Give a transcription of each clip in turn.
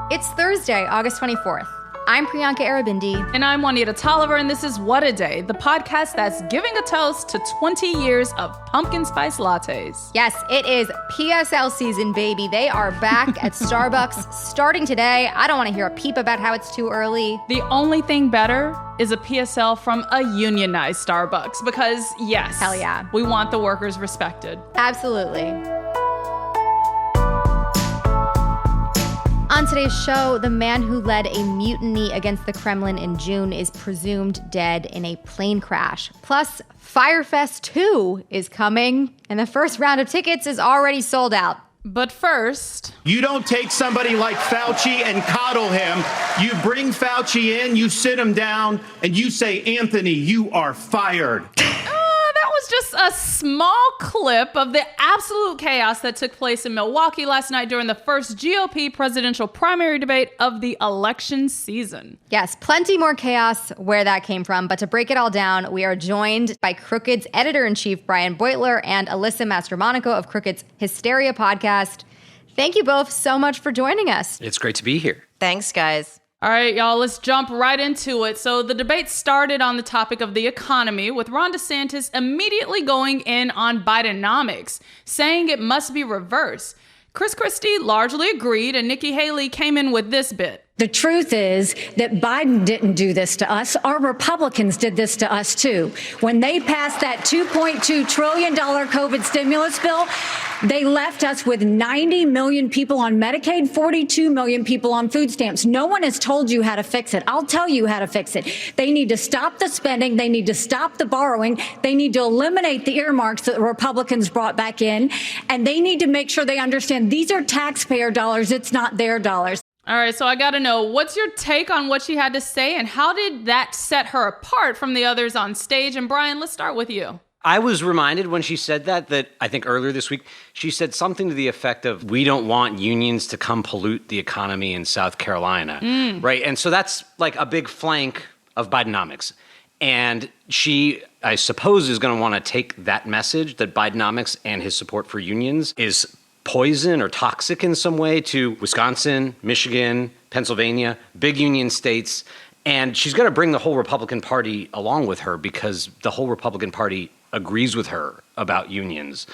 It's Thursday, August 24th. I'm Priyanka Arabindi. And I'm Juanita Tolliver, and this is What a Day, the podcast that's giving a toast to 20 years of pumpkin spice lattes. Yes, it is PSL season, baby. They are back at Starbucks starting today. I don't want to hear a peep about how it's too early. The only thing better is a PSL from a unionized Starbucks because, yes, hell yeah, we want the workers respected. Absolutely. On today's show, the man who led a mutiny against the Kremlin in June is presumed dead in a plane crash. Plus, Fyre Fest 2 is coming, and the first round of tickets is already sold out. But first... You don't take somebody like Fauci and coddle him. You bring Fauci in, you sit him down, and you say, Anthony, you are fired. That was just a small clip of the absolute chaos that took place in Milwaukee last night during the first GOP presidential primary debate of the election season. Yes, plenty more chaos where that came from. But to break it all down, we are joined by Crooked's editor-in-chief, Brian Beutler, and Alyssa Mastromonaco of Crooked's Hysteria podcast. Thank you both so much for joining us. It's great to be here. Thanks, guys. All right, y'all, let's jump right into it. So the debate started on the topic of the economy, with Ron DeSantis immediately going in on Bidenomics, saying it must be reversed. Chris Christie largely agreed, and Nikki Haley came in with this bit. The truth is that Biden didn't do this to us. Our Republicans did this to us, too. When they passed that $2.2 trillion COVID stimulus bill, they left us with 90 million people on Medicaid, 42 million people on food stamps. No one has told you how to fix it. I'll tell you how to fix it. They need to stop the spending. They need to stop the borrowing. They need to eliminate the earmarks that the Republicans brought back in. And they need to make sure they understand these are taxpayer dollars. It's not their dollars. All right, so I got to know, what's your take on what she had to say, and how did that set her apart from the others on stage? And Brian, let's start with you. I was reminded when she said that I think earlier this week, she said something to the effect of, we don't want unions to come pollute the economy in South Carolina, right? And so that's like a big flank of Bidenomics. And she, I suppose, is going to want to take that message that Bidenomics and his support for unions is poison or toxic in some way to Wisconsin, Michigan, Pennsylvania, big union states. And she's going to bring the whole Republican Party along with her because the whole Republican Party agrees with her about unions.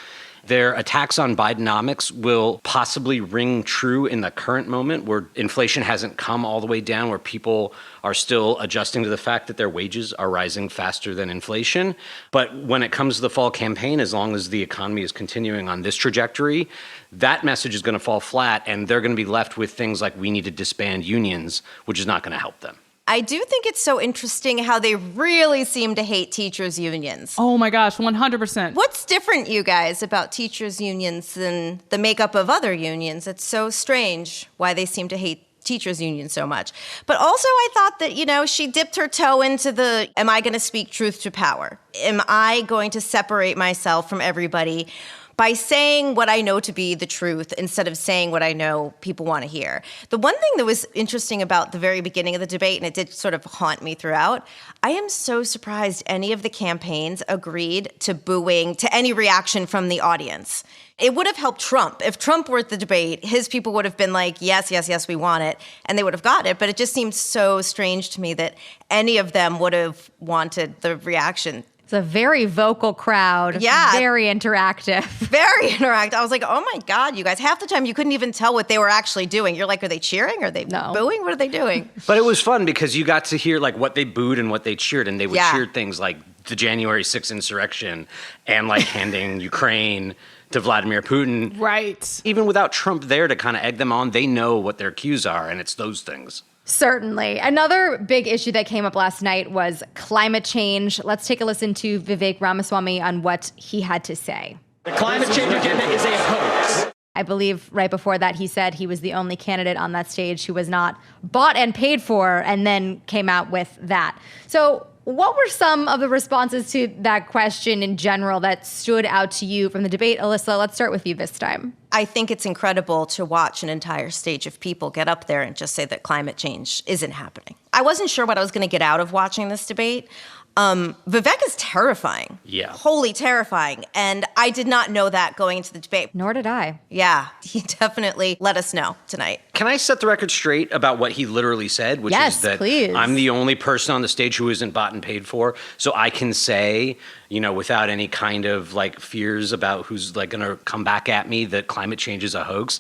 Their attacks on Bidenomics will possibly ring true in the current moment where inflation hasn't come all the way down, where people are still adjusting to the fact that their wages are rising faster than inflation. But when it comes to the fall campaign, as long as the economy is continuing on this trajectory, that message is going to fall flat, and they're going to be left with things like, we need to disband unions, which is not going to help them. I do think it's so interesting how they really seem to hate teachers' unions. Oh my gosh, 100%. What's different, you guys, about teachers' unions than the makeup of other unions? It's so strange why they seem to hate teachers' unions so much. But also I thought that, she dipped her toe into the, am I going to speak truth to power? Am I going to separate myself from everybody by saying what I know to be the truth instead of saying what I know people want to hear? The one thing that was interesting about the very beginning of the debate, and it did sort of haunt me throughout, I am so surprised any of the campaigns agreed to booing, to any reaction from the audience. It would have helped Trump. If Trump were at the debate, his people would have been like, yes, yes, yes, we want it, and they would have got it. But it just seemed so strange to me that any of them would have wanted the reaction. It's a very vocal crowd. Yeah. Very interactive. Very interactive. I was like, oh my God, you guys. Half the time you couldn't even tell what they were actually doing. You're like, are they cheering? Are they booing? What are they doing? But it was fun because you got to hear like what they booed and what they cheered. And they would cheer things like the January 6th insurrection and like handing Ukraine to Vladimir Putin. Right. Even without Trump there to kind of egg them on, they know what their cues are, and it's those things. Certainly. Another big issue that came up last night was climate change. Let's take a listen to Vivek Ramaswamy on what he had to say. The climate change agenda is a hoax. I believe right before that he said he was the only candidate on that stage who was not bought and paid for, and then came out with that. So what were some of the responses to that question in general that stood out to you from the debate? Alyssa, let's start with you this time. I think it's incredible to watch an entire stage of people get up there and just say that climate change isn't happening. I wasn't sure what I was going to get out of watching this debate. Vivek is terrifying. Yeah. Wholly terrifying. And I did not know that going into the debate. Nor did I. Yeah, he definitely let us know tonight. Can I set the record straight about what he literally said, which Yes, is that please. I'm the only person on the stage who isn't bought and paid for, so I can say, without any kind of like fears about who's like going to come back at me that climate change is a hoax.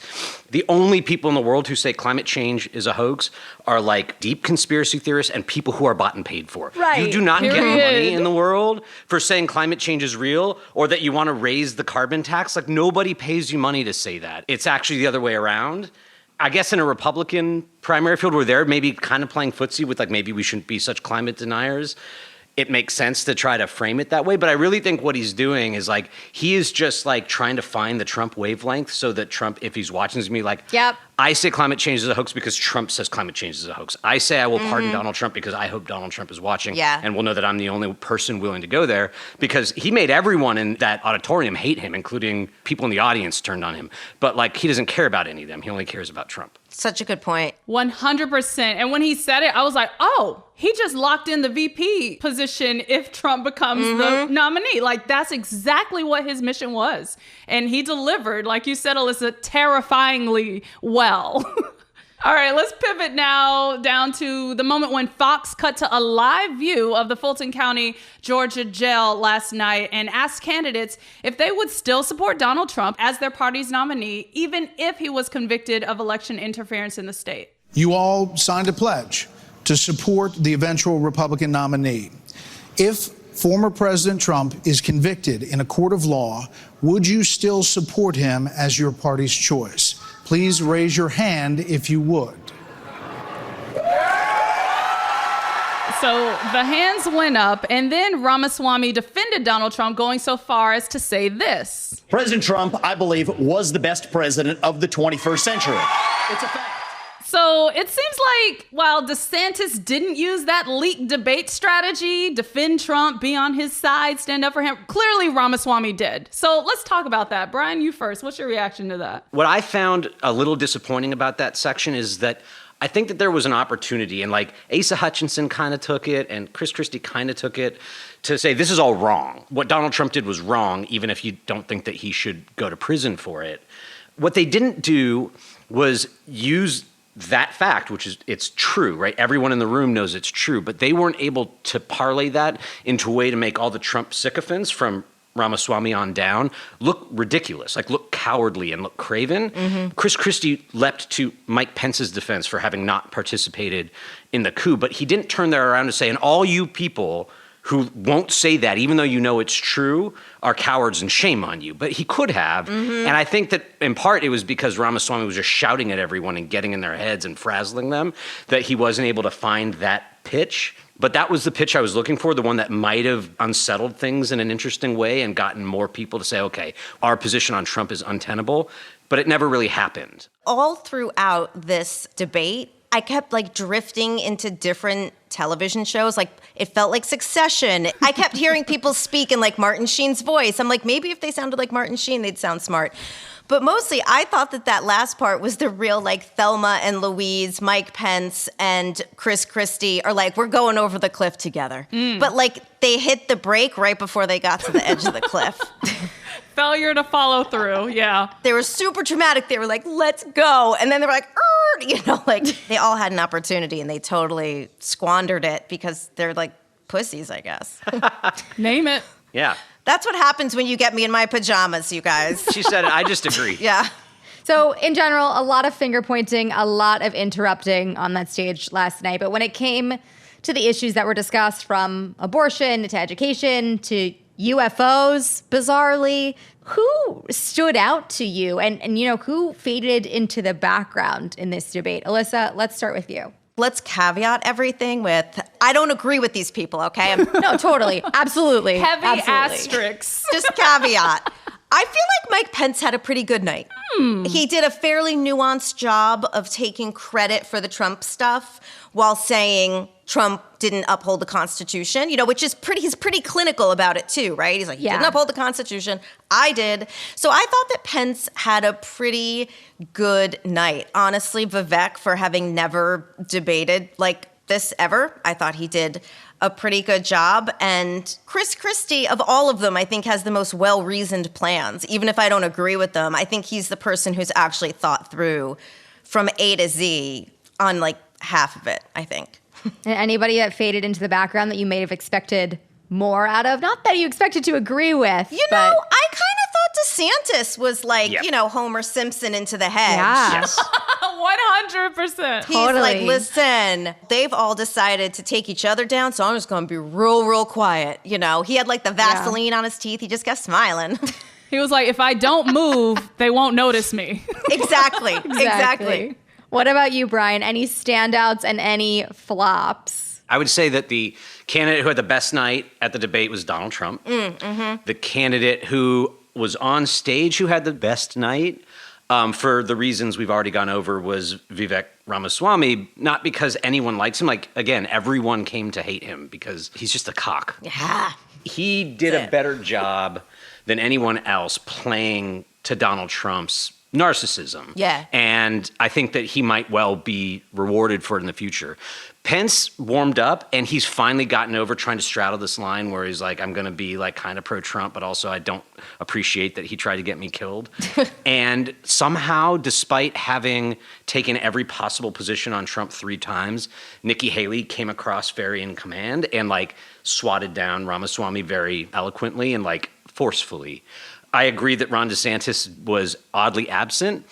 The only people in the world who say climate change is a hoax are like deep conspiracy theorists and people who are bought and paid for. Right. You do not get Period. money in the world for saying climate change is real or that you want to raise the carbon tax. Like nobody pays you money to say that. It's actually the other way around. I guess in a Republican primary field where they're maybe kind of playing footsie with like maybe we shouldn't be such climate deniers, it makes sense to try to frame it that way. But I really think what he's doing is like he is just like trying to find the Trump wavelength so that Trump, if he's watching, is going to be like, Yep. I say climate change is a hoax because Trump says climate change is a hoax. I say I will pardon Donald Trump because I hope Donald Trump is watching and will know that I'm the only person willing to go there because he made everyone in that auditorium hate him, including people in the audience turned on him. But like he doesn't care about any of them. He only cares about Trump. Such a good point. 100%. And when he said it, I was like, oh, he just locked in the VP position if Trump becomes the nominee. Like, that's exactly what his mission was. And he delivered, like you said, Alyssa, terrifyingly well. All right, let's pivot now down to the moment when Fox cut to a live view of the Fulton County, Georgia jail last night and asked candidates if they would still support Donald Trump as their party's nominee, even if he was convicted of election interference in the state. You all signed a pledge to support the eventual Republican nominee. If former President Trump is convicted in a court of law, would you still support him as your party's choice? Please raise your hand if you would. So the hands went up, and then Ramaswamy defended Donald Trump, going so far as to say this. President Trump, I believe, was the best president of the 21st century. It's a fact. So it seems like while DeSantis didn't use that leaked debate strategy, defend Trump, be on his side, stand up for him, clearly Ramaswamy did. So let's talk about that. Brian, you first. What's your reaction to that? What I found a little disappointing about that section is that I think that there was an opportunity, and like Asa Hutchinson kind of took it, and Chris Christie kind of took it, to say this is all wrong. What Donald Trump did was wrong, even if you don't think that he should go to prison for it. What they didn't do was use that fact, which is, it's true, right? Everyone in the room knows it's true, but they weren't able to parlay that into a way to make all the Trump sycophants from Ramaswamy on down look ridiculous, like look cowardly and look craven. Chris Christie leapt to Mike Pence's defense for having not participated in the coup, but he didn't turn that around to say, and all you people who won't say that, even though you know it's true, are cowards and shame on you. But he could have. And I think that in part it was because Ramaswamy was just shouting at everyone and getting in their heads and frazzling them that he wasn't able to find that pitch. But that was the pitch I was looking for, the one that might have unsettled things in an interesting way and gotten more people to say, okay, our position on Trump is untenable. But it never really happened. All throughout this debate, I kept like drifting into different television shows. Like it felt like Succession. I kept hearing people speak in like Martin Sheen's voice. I'm like, maybe if they sounded like Martin Sheen, they'd sound smart. But mostly I thought that last part was the real like Thelma and Louise, Mike Pence and Chris Christie are like, we're going over the cliff together. But like they hit the brake right before they got to the edge of the cliff. Failure to follow through, yeah. They were super dramatic. They were like, let's go. And then they were like, like they all had an opportunity and they totally squandered it because they're like pussies, I guess. Name it. Yeah. That's what happens when you get me in my pajamas, you guys. She said it. I just agree. Yeah. So in general, a lot of finger pointing, a lot of interrupting on that stage last night. But when it came to the issues that were discussed, from abortion to education to UFOs, bizarrely, who stood out to you and you know, who faded into the background in this debate? Alyssa, let's start with you. Let's caveat everything with, I don't agree with these people, okay? No, totally. Absolutely. Heavy Absolutely. asterisks. Just caveat. I feel like Mike Pence had a pretty good night. He did a fairly nuanced job of taking credit for the Trump stuff while saying Trump didn't uphold the Constitution, you know, which is he's pretty clinical about it too, right? He's like, he didn't uphold the Constitution. I did. So I thought that Pence had a pretty good night. Honestly, Vivek, for having never debated like this ever, I thought he did a pretty good job. And Chris Christie, of all of them, I think has the most well-reasoned plans. Even if I don't agree with them, I think he's the person who's actually thought through from A to Z on like half of it, I think. And anybody that faded into the background that you may have expected more out of? Not that you expected to agree with. You know, I kind of thought DeSantis was like, you know, Homer Simpson into the hedge. Yeah. Yes. 100%. He's like, listen, they've all decided to take each other down, so I'm just going to be real quiet. You know, he had like the Vaseline on his teeth. He just kept smiling. He was like, if I don't move, they won't notice me. Exactly. What about you, Brian? Any standouts and any flops? I would say that the candidate who had the best night at the debate was Donald Trump. The candidate who was on stage who had the best night, for the reasons we've already gone over, was Vivek Ramaswamy. Not because anyone likes him. Like, again, everyone came to hate him because he's just a cock. Yeah. He did a better job than anyone else playing to Donald Trump's narcissism. Yeah. And I think that he might well be rewarded for it in the future. Pence warmed up, and he's finally gotten over trying to straddle this line where he's like, I'm going to be like kind of pro-Trump, but also I don't appreciate that he tried to get me killed. And somehow, despite having taken every possible position on Trump 3 times, Nikki Haley came across very in command and like swatted down Ramaswamy very eloquently and like forcefully. I agree that Ron DeSantis was oddly absent.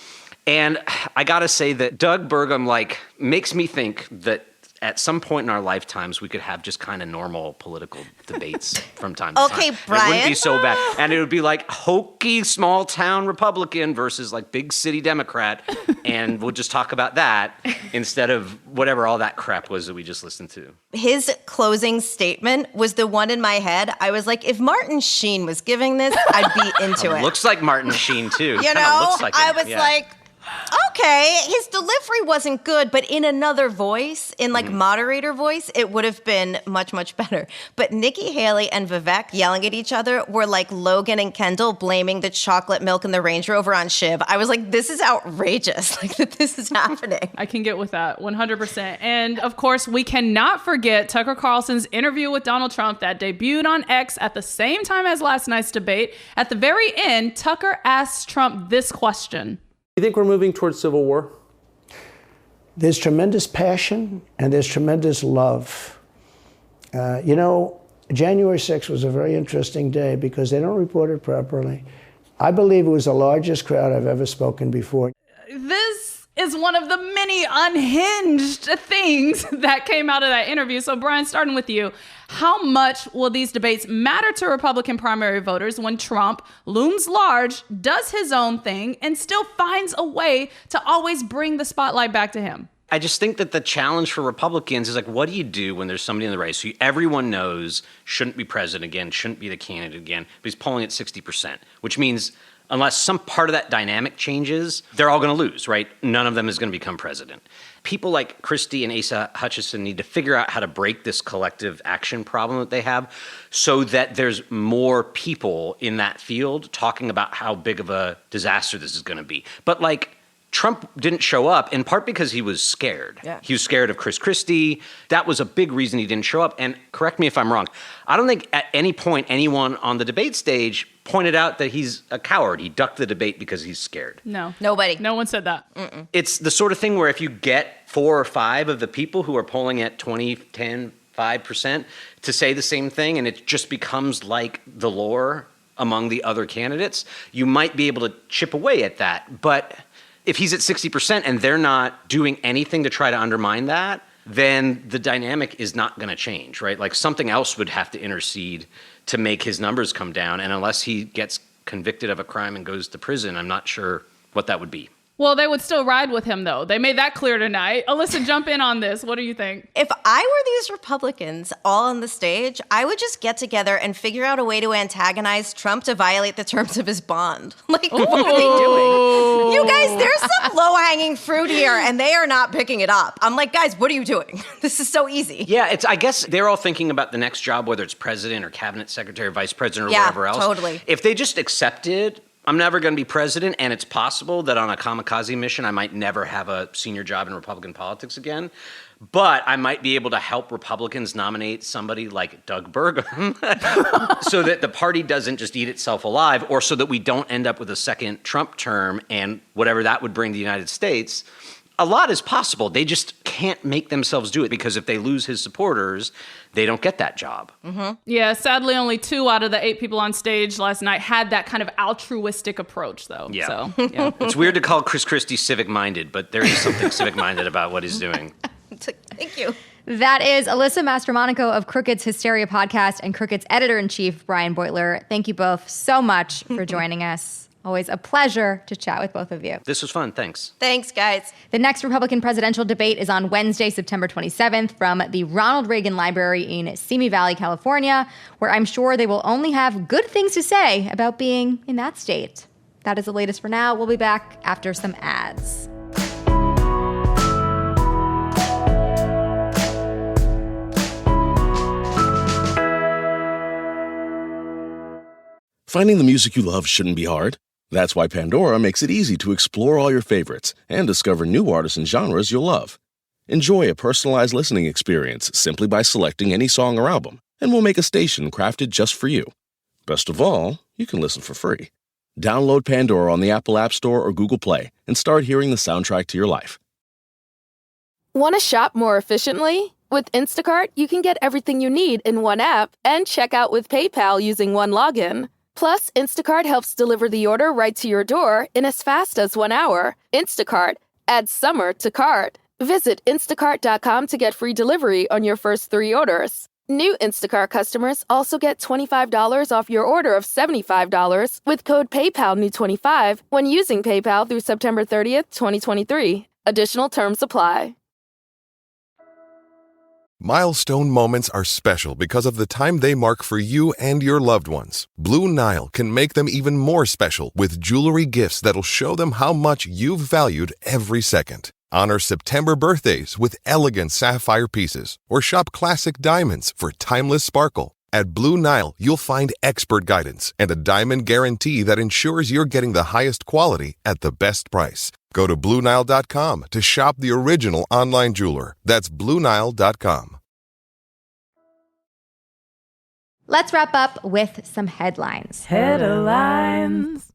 And I got to say that Doug Burgum like makes me think that at some point in our lifetimes, we could have just kind of normal political debates from time to time. Okay, And Brian. it wouldn't be so bad. And it would be like hokey small town Republican versus like big city Democrat. And we'll just talk about that instead of whatever all that crap was that we just listened to. His closing statement was the one in my head. I was like, if Martin Sheen was giving this, I'd be into it. Looks like Martin Sheen, too. You Kinda know, looks like I him, was yeah. like, okay, his delivery wasn't good, but in another voice, in like moderator voice, it would have been much, much better. But Nikki Haley and Vivek yelling at each other were like Logan and Kendall blaming the chocolate milk in the Range Rover on Shiv. I was like, this is outrageous, like that this is happening. I can get with that 100%. And of course, we cannot forget Tucker Carlson's interview with Donald Trump that debuted on X at the same time as last night's debate. At the very end, Tucker asked Trump this question. Do you think we're moving towards civil war? There's tremendous passion and there's tremendous love. You know, January 6th was a very interesting day because they don't report it properly. I believe it was the largest crowd I've ever spoken before. This is one of the many unhinged things that came out of that interview. So, Brian, starting with you, how much will these debates matter to Republican primary voters when Trump looms large, does his own thing, and still finds a way to always bring the spotlight back to him? I just think that the challenge for Republicans is like, what do you do when there's somebody in the race who everyone knows shouldn't be president again, shouldn't be the candidate again, but he's polling at 60%, which means unless some part of that dynamic changes, they're all going to lose, right? None of them is going to become president. People like Christie and Asa Hutchinson need to figure out how to break this collective action problem that they have so that there's more people in that field talking about how big of a disaster this is going to be. But like, Trump didn't show up in part because he was scared. Yeah. He was scared of Chris Christie. That was a big reason he didn't show up. And correct me if I'm wrong, I don't think at any point anyone on the debate stage pointed out that he's a coward. He ducked the debate because he's scared. No. Nobody. No one said that. It's the sort of thing where if you get 4 or 5 of the people who are polling at 20, 10, 5% to say the same thing, and it just becomes like the lore among the other candidates, you might be able to chip away at that. But if he's at 60% and they're not doing anything to try to undermine that, then the dynamic is not going to change, right? Like something else would have to intercede to make his numbers come down. And unless he gets convicted of a crime and goes to prison, I'm not sure what that would be. Well, they would still ride with him, though. They made that clear tonight. Alyssa, jump in on this. What do you think? If I were these Republicans all on the stage, I would just get together and figure out a way to antagonize Trump to violate the terms of his bond. Like, what are they doing? You guys, there's some low-hanging fruit here, and they are not picking it up. I'm like, guys, what are you doing? This is so easy. Yeah, I guess they're all thinking about the next job, whether it's president or cabinet secretary or vice president or whatever else. Totally. If they just accepted, I'm never going to be president, and it's possible that on a kamikaze mission, I might never have a senior job in Republican politics again. But I might be able to help Republicans nominate somebody like Doug Burgum so that the party doesn't just eat itself alive, or so that we don't end up with a second Trump term and whatever that would bring the United States. a lot is possible. They just can't make themselves do it because if they lose his supporters, they don't get that job. Mm-hmm. Yeah, sadly, only 2 out of the 8 people on stage last night had that kind of altruistic approach, though. Yeah. So, yeah. It's weird to call Chris Christie civic-minded, but there is something civic-minded about what he's doing. Thank you. That is Alyssa Mastromonaco of Crooked's Hysteria podcast and Crooked's editor-in-chief, Brian Beutler. Thank you both so much for joining us. Always a pleasure to chat with both of you. This was fun. Thanks. Thanks, guys. The next Republican presidential debate is on Wednesday, September 27th from the Ronald Reagan Library in Simi Valley, California, where I'm sure they will only have good things to say about being in that state. That is the latest for now. We'll be back after some ads. Finding the music you love shouldn't be hard. That's why Pandora makes it easy to explore all your favorites and discover new artists and genres you'll love. Enjoy a personalized listening experience simply by selecting any song or album, and we'll make a station crafted just for you. Best of all, you can listen for free. Download Pandora on the Apple App Store or Google Play and start hearing the soundtrack to your life. Want to shop more efficiently? With Instacart, you can get everything you need in one app and check out with PayPal using one login. Plus, Instacart helps deliver the order right to your door in as fast as 1 hour. Instacart. Add summer to cart. Visit instacart.com to get free delivery on your first 3 orders. New Instacart customers also get $25 off your order of $75 with code PayPalNew25 when using PayPal through September 30th, 2023. Additional terms apply. Milestone moments are special because of the time they mark for you and your loved ones. Blue Nile can make them even more special with jewelry gifts that'll show them how much you've valued every second. Honor September birthdays with elegant sapphire pieces or shop classic diamonds for timeless sparkle. At Blue Nile, you'll find expert guidance and a diamond guarantee that ensures you're getting the highest quality at the best price. Go to BlueNile.com to shop the original online jeweler. That's BlueNile.com. Let's wrap up with some headlines. Headlines.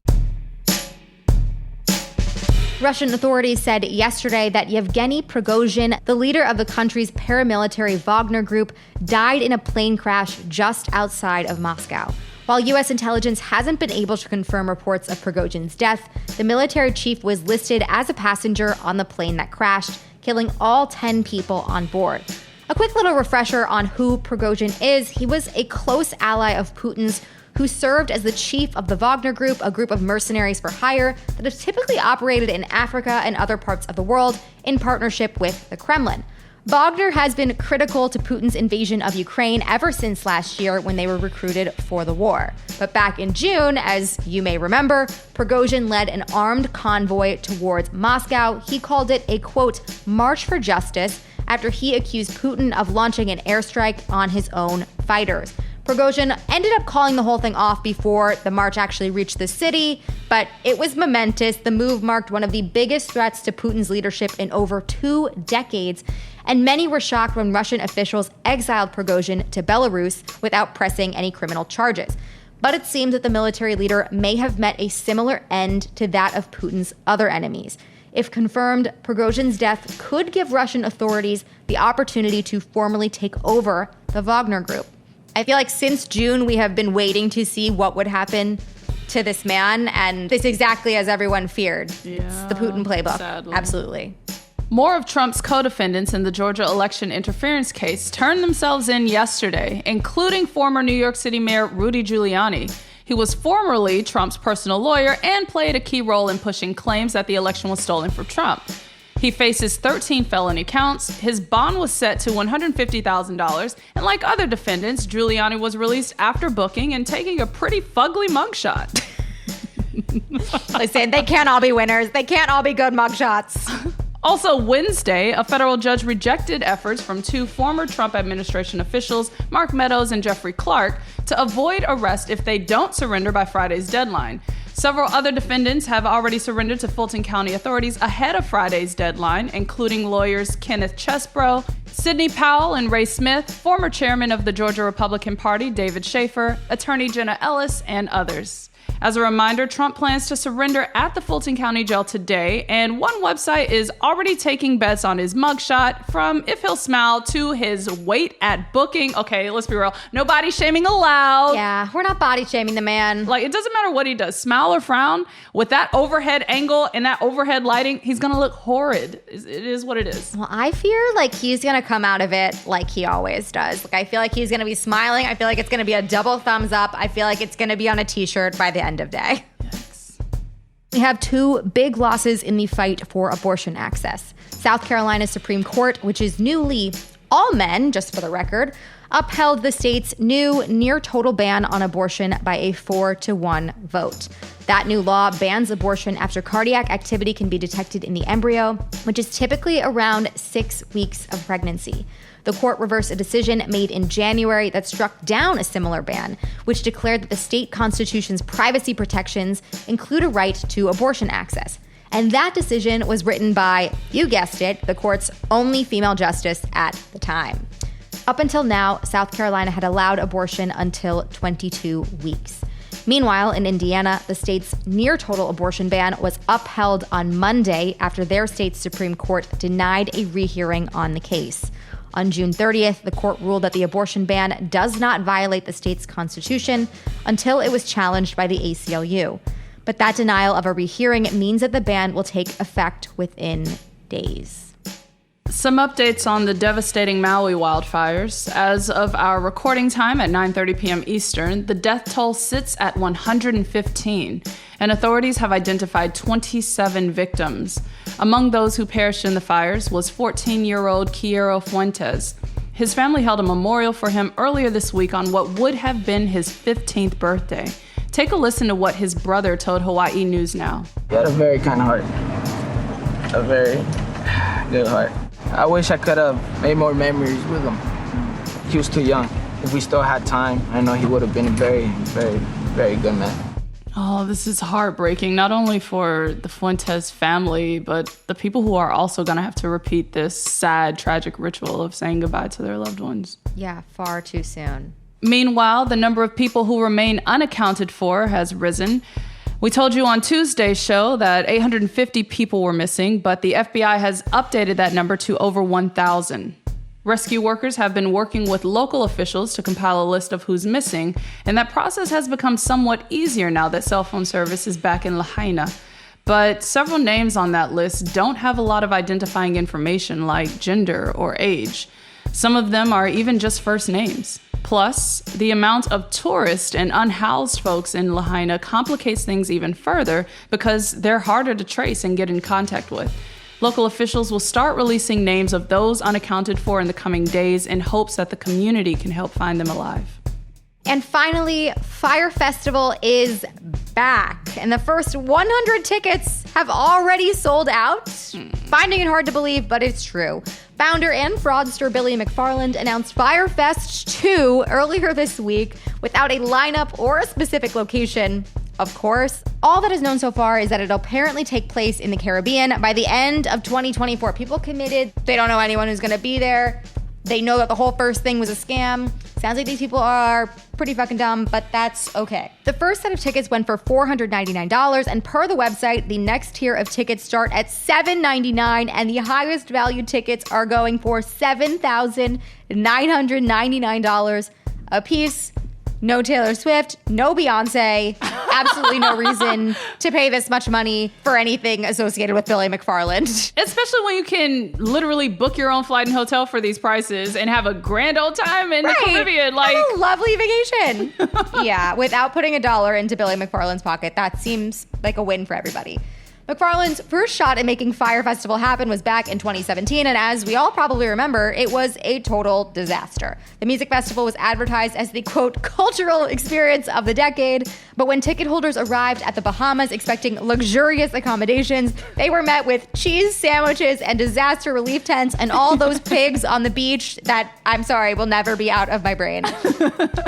Russian authorities said yesterday that Yevgeny Prigozhin, the leader of the country's paramilitary Wagner Group, died in a plane crash just outside of Moscow. While U.S. intelligence hasn't been able to confirm reports of Prigozhin's death, the military chief was listed as a passenger on the plane that crashed, killing all 10 people on board. A quick little refresher on who Prigozhin is: he was a close ally of Putin's, who served as the chief of the Wagner Group, a group of mercenaries for hire that has typically operated in Africa and other parts of the world in partnership with the Kremlin. Wagner has been critical to Putin's invasion of Ukraine ever since last year when they were recruited for the war. But back in June, as you may remember, Prigozhin led an armed convoy towards Moscow. He called it a, quote, march for justice, after he accused Putin of launching an airstrike on his own fighters. Prigozhin ended up calling the whole thing off before the march actually reached the city, but it was momentous. The move marked one of the biggest threats to Putin's leadership in over 2 decades, and many were shocked when Russian officials exiled Prigozhin to Belarus without pressing any criminal charges. But it seems that the military leader may have met a similar end to that of Putin's other enemies. If confirmed, Prigozhin's death could give Russian authorities the opportunity to formally take over the Wagner Group. I feel like since June, we have been waiting to see what would happen to this man, and it's exactly as everyone feared. Yeah, it's the Putin playbook. Sadly. Absolutely. More of Trump's co-defendants in the Georgia election interference case turned themselves in yesterday, including former New York City Mayor Rudy Giuliani. He was formerly Trump's personal lawyer and played a key role in pushing claims that the election was stolen from Trump. He faces 13 felony counts. His bond was set to $150,000. And like other defendants, Giuliani was released after booking and taking a pretty fugly mugshot. Listen, they can't all be winners. They can't all be good mugshots. Also Wednesday, a federal judge rejected efforts from 2 former Trump administration officials, Mark Meadows and Jeffrey Clark, to avoid arrest if they don't surrender by Friday's deadline. Several other defendants have already surrendered to Fulton County authorities ahead of Friday's deadline, including lawyers Kenneth Chesbrough, Sidney Powell and Ray Smith, former chairman of the Georgia Republican Party David Schaefer, attorney Jenna Ellis, and others. As a reminder, Trump plans to surrender at the Fulton County Jail today, and one website is already taking bets on his mugshot, from if he'll smile to his weight at booking. Okay, let's be real. No body shaming allowed. Yeah, we're not body shaming the man. Like, it doesn't matter what he does, smile or frown, with that overhead angle and that overhead lighting, he's gonna look horrid. It is what it is. Well, I fear like he's gonna come out of it like he always does. Like, I feel like he's gonna be smiling. I feel like it's gonna be a double thumbs up. I feel like it's gonna be on a t-shirt by the end of day. Yikes. We have two big losses in the fight for abortion access. South Carolina's Supreme Court, which is newly all men, just for the record, upheld the state's new near total ban on abortion by a 4-1 vote. That new law bans abortion after cardiac activity can be detected in the embryo, which is typically around 6 weeks of pregnancy. The court reversed a decision made in January that struck down a similar ban, which declared that the state constitution's privacy protections include a right to abortion access. And that decision was written by, you guessed it, the court's only female justice at the time. Up until now, South Carolina had allowed abortion until 22 weeks. Meanwhile, in Indiana, the state's near-total abortion ban was upheld on Monday after their state's Supreme Court denied a rehearing on the case. On June 30th, the court ruled that the abortion ban does not violate the state's constitution until it was challenged by the ACLU. But that denial of a rehearing means that the ban will take effect within days. Some updates on the devastating Maui wildfires. As of our recording time at 9:30 p.m. Eastern, the death toll sits at 115, and authorities have identified 27 victims. Among those who perished in the fires was 14-year-old Quiero Fuentes. His family held a memorial for him earlier this week on what would have been his 15th birthday. Take a listen to what his brother told Hawaii News Now. He had a very kind heart, a very good heart. I wish I could have made more memories with him. He was too young. If we still had time, I know he would have been a very, very, very good man. Oh, this is heartbreaking, not only for the Fuentes family, but the people who are also going to have to repeat this sad, tragic ritual of saying goodbye to their loved ones. Yeah, far too soon. Meanwhile, the number of people who remain unaccounted for has risen. We told you on Tuesday's show that 850 people were missing, but the FBI has updated that number to over 1,000. Rescue workers have been working with local officials to compile a list of who's missing, and that process has become somewhat easier now that cell phone service is back in Lahaina. But several names on that list don't have a lot of identifying information like gender or age. Some of them are even just first names. Plus, the amount of tourists and unhoused folks in Lahaina complicates things even further because they're harder to trace and get in contact with. Local officials will start releasing names of those unaccounted for in the coming days in hopes that the community can help find them alive. And finally, Fyre Festival is back, and the first 100 tickets have already sold out. Finding it hard to believe, but it's true. Founder and fraudster Billy McFarland announced Fyre Fest 2 earlier this week without a lineup or a specific location. Of course, all that is known so far is that it'll apparently take place in the Caribbean by the end of 2024. People committed. They don't know anyone who's going to be there. They know that the whole first thing was a scam. Sounds like these people are pretty fucking dumb, but that's okay. The first set of tickets went for $499, and per the website, the next tier of tickets start at $799, and the highest value tickets are going for $7,999 a piece. No Taylor Swift, no Beyonce, absolutely no reason to pay this much money for anything associated with Billy McFarland. Especially when you can literally book your own flight and hotel for these prices and have a grand old time in the Caribbean. Like, have a lovely vacation. Yeah, without putting $1 into Billy McFarland's pocket. That seems like a win for everybody. McFarland's first shot at making Fyre Festival happen was back in 2017, and as we all probably remember, it was a total disaster. The music festival was advertised as the, quote, cultural experience of the decade, but when ticket holders arrived at the Bahamas expecting luxurious accommodations, they were met with cheese sandwiches and disaster relief tents and all those pigs on the beach that, I'm sorry, will never be out of my brain.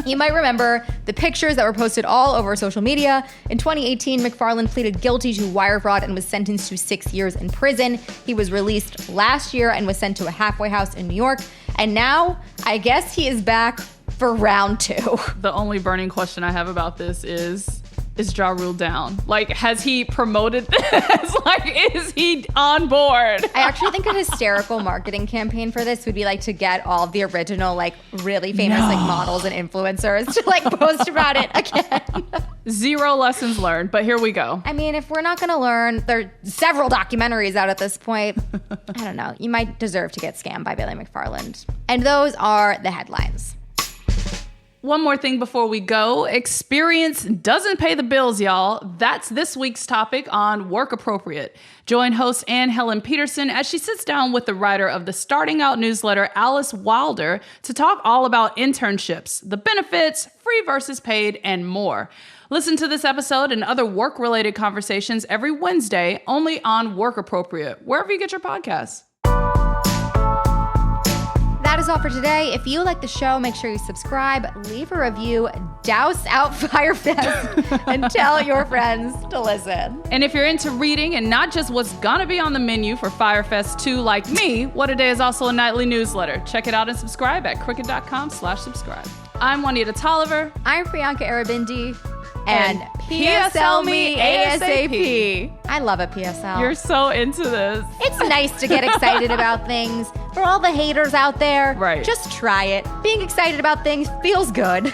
You might remember the pictures that were posted all over social media. In 2018, McFarland pleaded guilty to wire fraud and was sentenced to 6 years in prison. He was released last year and was sent to a halfway house in New York. And now, I guess he is back for round 2. The only burning question I have about this is is Ja Rule down? Like, has he promoted this? Like, is he on board? I actually think a hysterical marketing campaign for this would be like to get all of the original, like really famous like models and influencers to like post about it again. Zero lessons learned, but here we go. I mean, if we're not going to learn, there are several documentaries out at this point. I don't know. You might deserve to get scammed by Billy McFarland. And those are the headlines. One more thing before we go. Experience doesn't pay the bills, y'all. That's this week's topic on Work Appropriate. Join host Ann Helen Peterson as she sits down with the writer of the Starting Out newsletter, Alice Wilder, to talk all about internships, the benefits, free versus paid, and more. Listen to this episode and other work-related conversations every Wednesday, only on Work Appropriate, wherever you get your podcasts. That is all for today. If you like the show, make sure you subscribe, leave a review, douse out Fyre Fest, and tell your friends to listen. And if you're into reading and not just what's gonna be on the menu for Fyre Fest 2 like me, What a Day is also a nightly newsletter. Check it out and subscribe at crooked.com/subscribe. I'm Juanita Tolliver. I'm Priyanka Arabindi. And PSL me ASAP. I love a PSL. You're so into this. It's nice to get excited about things. For all the haters out there, right, just try it. Being excited about things feels good.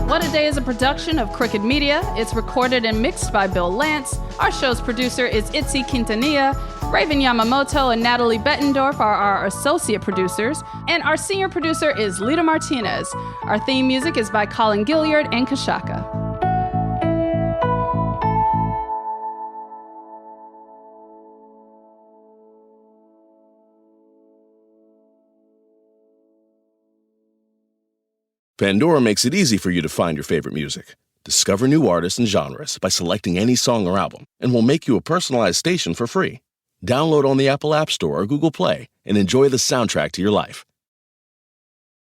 What a Day is a production of Crooked Media. It's recorded and mixed by Bill Lance. Our show's producer is Itzi Quintanilla. Raven Yamamoto and Natalie Bettendorf are our associate producers. And our senior producer is Lita Martinez. Our theme music is by Colin Gilliard and Kashaka. Pandora makes it easy for you to find your favorite music. Discover new artists and genres by selecting any song or album, and we'll make you a personalized station for free. Download on the Apple App Store or Google Play and enjoy the soundtrack to your life.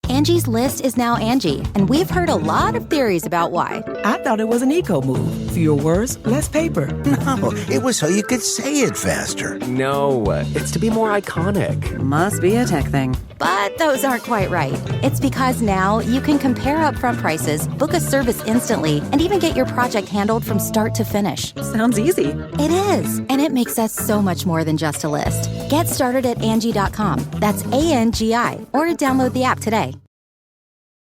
Angie's List is now Angie, and we've heard a lot of theories about why. I thought it was an eco move. Fewer words, less paper. No, it was so you could say it faster. No, it's to be more iconic. Must be a tech thing. But those aren't quite right. It's because now you can compare upfront prices, book a service instantly, and even get your project handled from start to finish. Sounds easy. It is, and it makes us so much more than just a list. Get started at Angie.com. That's ANGI, or download the app today.